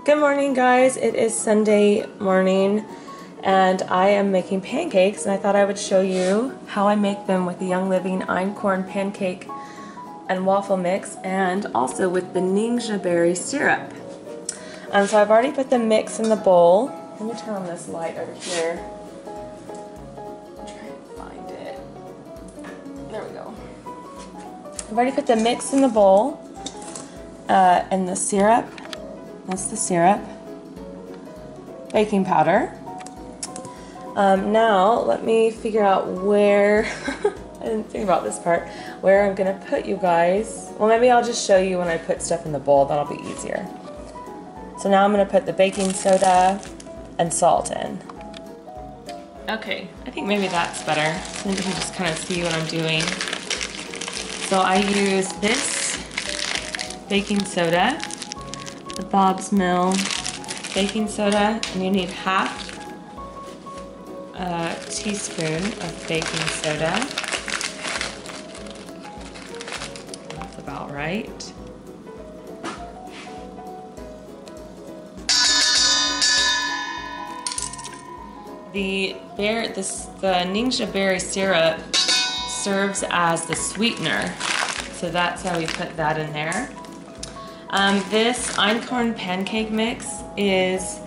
Good morning, guys. It is Sunday morning and I am making pancakes, and I thought I would show you how I make them with the Young Living einkorn pancake and waffle mix, and also with the ninja berry syrup. So I've already put the mix in the bowl. Let me turn on this light over here. I'm trying to find it. There we go. I've already put the mix in the bowl and the syrup. That's the syrup. Baking powder. Now let me figure out where I didn't think about this part, where I'm gonna put you guys. Well, maybe I'll just show you when I put stuff in the bowl. That'll be easier. So now I'm gonna put the baking soda and salt in. Okay, I think maybe that's better. Then you can just kind of see what I'm doing. So I use this baking soda, the Bob's Mill baking soda, and you need half a teaspoon of baking soda. That's about right. The ninja berry syrup serves as the sweetener, so that's how we put that in there. This einkorn pancake mix is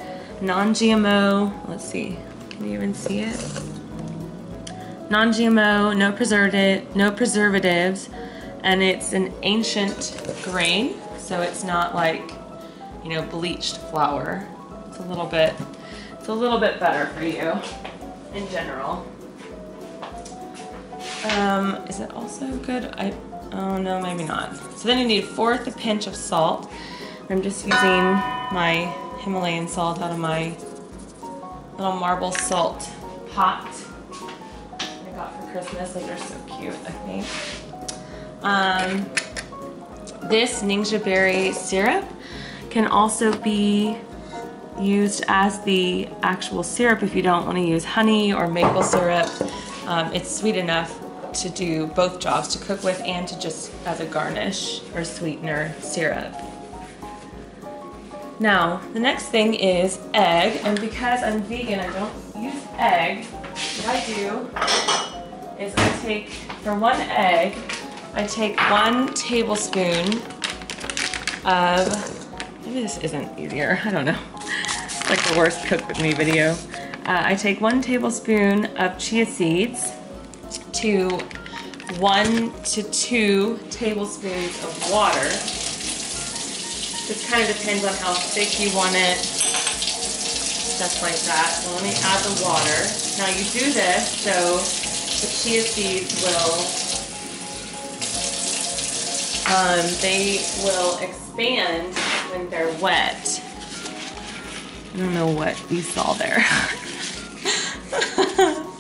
non-GMO. Let's see, can you even see it? Non-GMO, no preservatives, and it's an ancient grain, so it's not like, you know, bleached flour. It's a little bit better for you in general. Is it also good? Oh no, maybe not. So then you need 1/4 a pinch of salt. I'm just using my Himalayan salt out of my little marble salt pot I got for Christmas. Those are so cute, I think. This ninja berry syrup can also be used as the actual syrup if you don't want to use honey or maple syrup. It's sweet enough to do both jobs, to cook with and to just as a garnish or sweetener syrup. Now, the next thing is egg, and because I'm vegan, I don't use egg. What I do is I take, for 1 egg, I take 1 tablespoon of, maybe this isn't easier, I don't know. It's like the worst cook with me video. I take 1 tablespoon of chia seeds to 1 to 2 tablespoons of water. This kind of depends on how thick you want it, stuff like that. So let me add the water. Now you do this so the chia seeds they will expand when they're wet. I don't know what you saw there.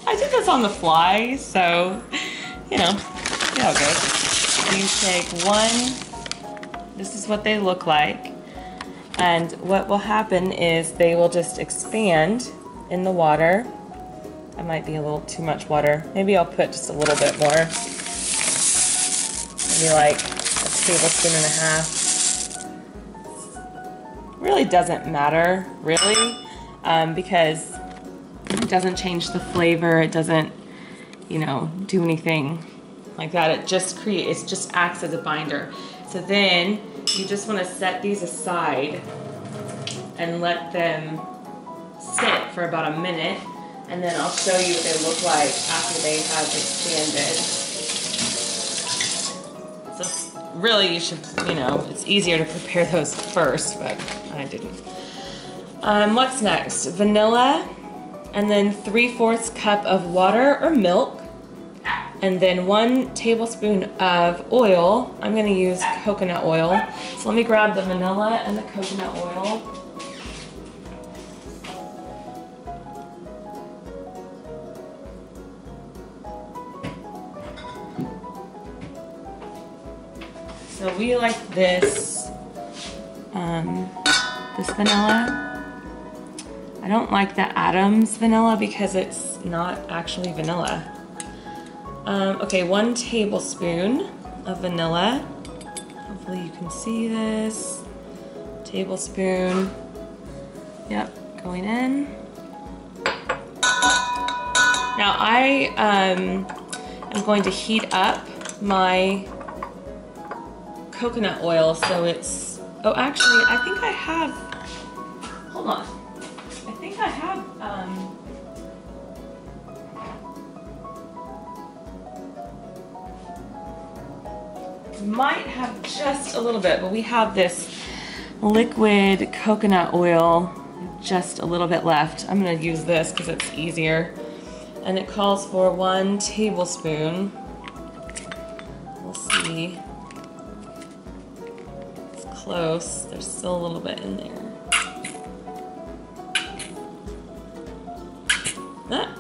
I did this on the fly, so, you know, see how it goes. You take 1, this is what they look like, and what will happen is they will just expand in the water. That might be a little too much water. Maybe I'll put just a little bit more. Maybe like 1.5 tablespoons. Really doesn't matter, really, because it doesn't change the flavor. It doesn't, you know, do anything like that. It just acts as a binder. So then you just want to set these aside and let them sit for about a minute, and then I'll show you what they look like after they have expanded. So really you should, you know, it's easier to prepare those first, but I didn't. What's next? Vanilla, and then 3/4 cup of water or milk, and then 1 tablespoon of oil. I'm going to use coconut oil. So let me grab the vanilla and the coconut oil. So we like this, this vanilla. I don't like the Adams vanilla because it's not actually vanilla. Okay, 1 tablespoon of vanilla. Hopefully you can see this. Tablespoon. Yep, going in. Now I am going to heat up my coconut oil so it's, oh actually I think I have, hold on, I think I have might have just a little bit, but we have this liquid coconut oil, just a little bit left. I'm gonna use this because it's easier. And it calls for 1 tablespoon. We'll see. It's close. There's still a little bit in there. Ah.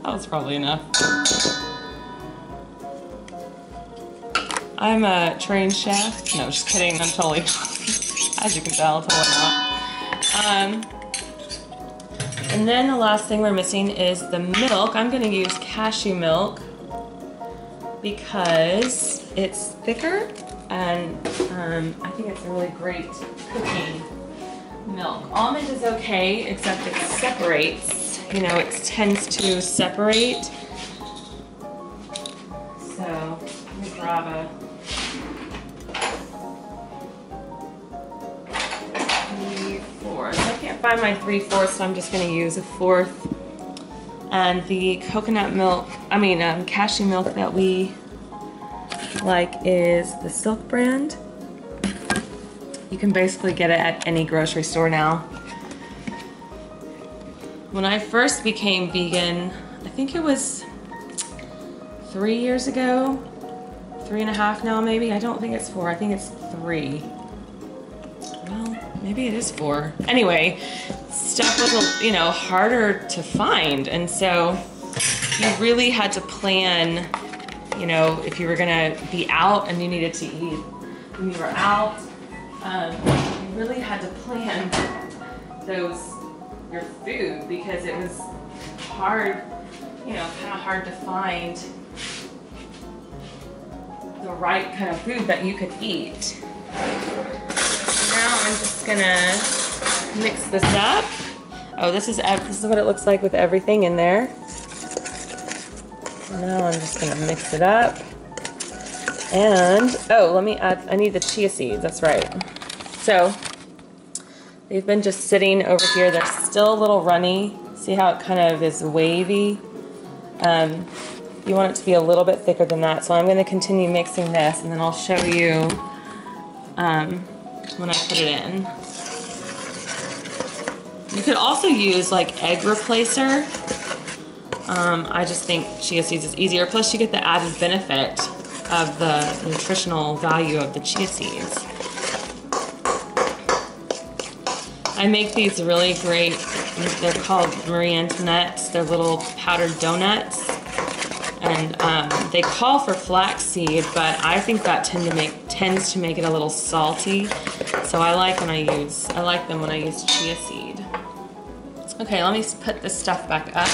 That was probably enough. I'm a trained chef. No, just kidding. I'm totally not. As you can tell, totally not. And then the last thing we're missing is the milk. I'm going to use cashew milk because it's thicker and I think it's a really great cooking milk. Almond is okay, except it separates. You know, it tends to separate. So let me grab a 3/4. I can't find my 3/4, so I'm just going to use a 1/4. And the coconut milk, cashew milk that we like is the Silk brand. You can basically get it at any grocery store now. When I first became vegan, I think it was 3 years ago, 3.5 now maybe. I don't think it's 4, I think it's 3. Well, maybe it is 4. Anyway, stuff was, you know, harder to find, and so you really had to plan, you know, if you were gonna be out and you needed to eat when you were out, you really had to plan your food because it was hard, you know, kind of hard to find the right kind of food that you could eat. Now I'm just gonna mix this up. Oh, this is what it looks like with everything in there. Now I'm just gonna mix it up. And, oh, let me add, I need the chia seeds, that's right. So, they've been just sitting over here. They're still a little runny. See how it kind of is wavy? You want it to be a little bit thicker than that. So I'm gonna continue mixing this and then I'll show you when I put it in. You could also use like egg replacer. I just think chia seeds is easier. Plus you get the added benefit of the nutritional value of the chia seeds. I make these really great, they're called Marie Antoinette's. They're little powdered donuts. And they call for flaxseed, but I think that tends to make it a little salty. So I like them when I use chia seed. Okay, let me put this stuff back up.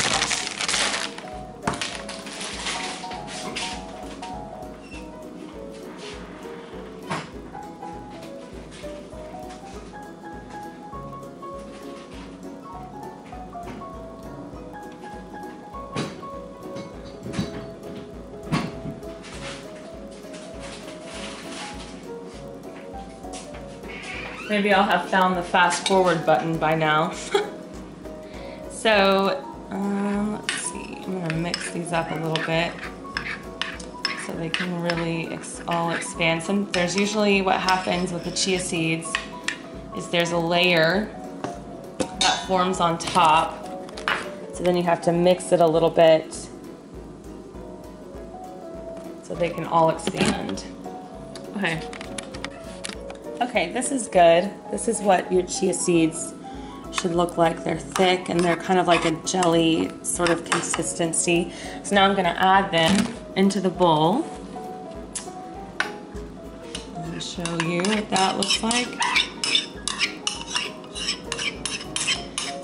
Maybe I'll have found the fast forward button by now. So, let's see, I'm gonna mix these up a little bit so they can really all expand. There's usually what happens with the chia seeds is there's a layer that forms on top. So then you have to mix it a little bit so they can all expand. Okay. Okay, this is good. This is what your chia seeds should look like. They're thick and they're kind of like a jelly sort of consistency. So now I'm gonna add them into the bowl. Let me show you what that looks like.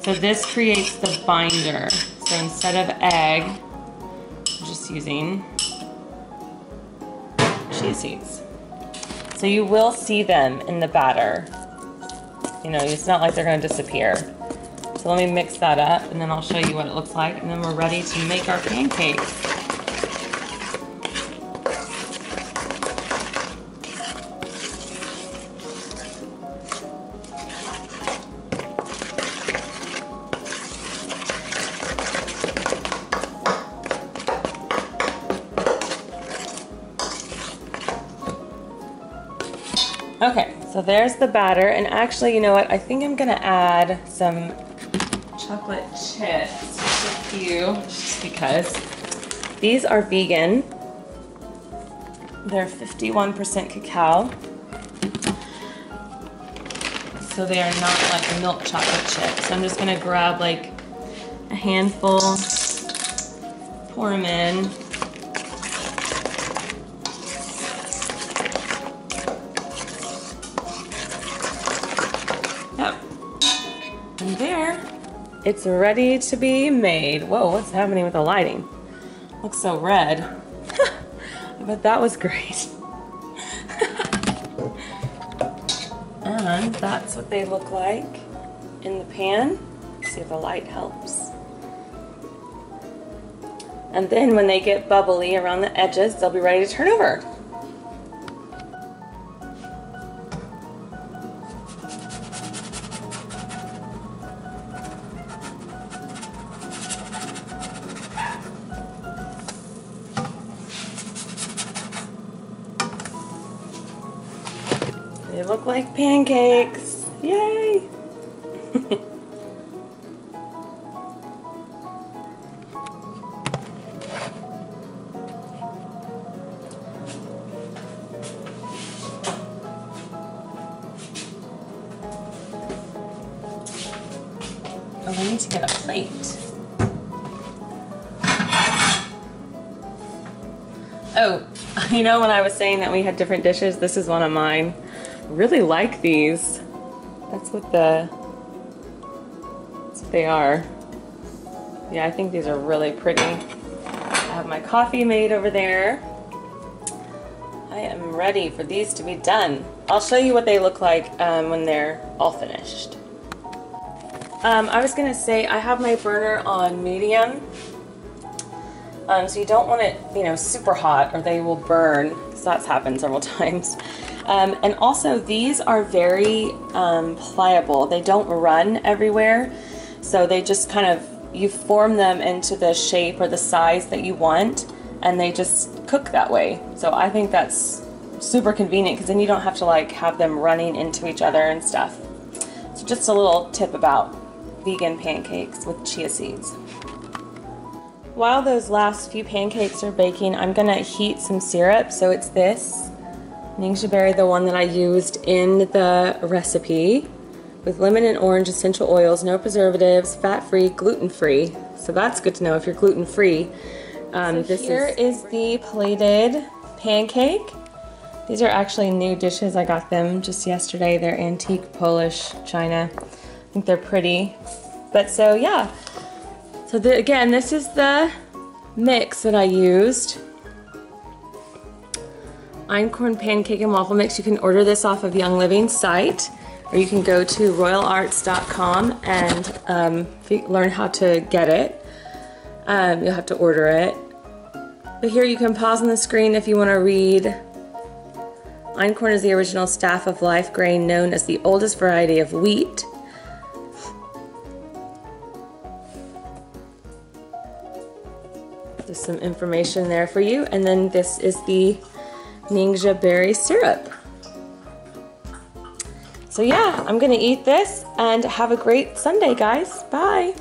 So this creates the binder. So instead of egg, I'm just using chia seeds. So you will see them in the batter. you know, it's not like they're gonna disappear. So let me mix that up and then I'll show you what it looks like, and then we're ready to make our pancakes. Okay, so there's the batter, and actually, you know what? I think I'm gonna add some chocolate chips, just a few, just because. These are vegan. They're 51% cacao. So they are not like milk chocolate chips. So I'm just gonna grab like a handful, pour them in. And there, it's ready to be made. Whoa, what's happening with the lighting? Looks so red. I bet that was great. And that's what they look like in the pan. Let's see if the light helps. And then when they get bubbly around the edges, they'll be ready to turn over. They look like pancakes. Yay! Oh, I need to get a plate. Oh, you know when I was saying that we had different dishes, this is one of mine. Really like these. That's what they are. Yeah, I think these are really pretty. I have my coffee made over there. I am ready for these to be done. I'll show you what they look like when they're all finished. I was gonna say I have my burner on medium. So you don't want it, you know, super hot or they will burn, because that's happened several times. And also these are very pliable. They don't run everywhere. So they just kind of, you form them into the shape or the size that you want, and they just cook that way. So I think that's super convenient, because then you don't have to like have them running into each other and stuff. So just a little tip about vegan pancakes with chia seeds. While those last few pancakes are baking, I'm gonna heat some syrup. So it's this Ningxia berry, the one that I used in the recipe, with lemon and orange essential oils, no preservatives, fat-free, gluten-free. So that's good to know if you're gluten-free. Here is the plated pancake. These are actually new dishes. I got them just yesterday. They're antique Polish china. I think they're pretty. But so yeah. So again, this is the mix that I used. Einkorn pancake and waffle mix. You can order this off of Young Living's site, or you can go to rOILarts.com and learn how to get it. You'll have to order it. But here you can pause on the screen if you want to read. Einkorn is the original staff of life grain known as the oldest variety of wheat. There's some information there for you. And then this is the Ningxia berry syrup. So yeah, I'm gonna eat this and have a great Sunday, guys. Bye.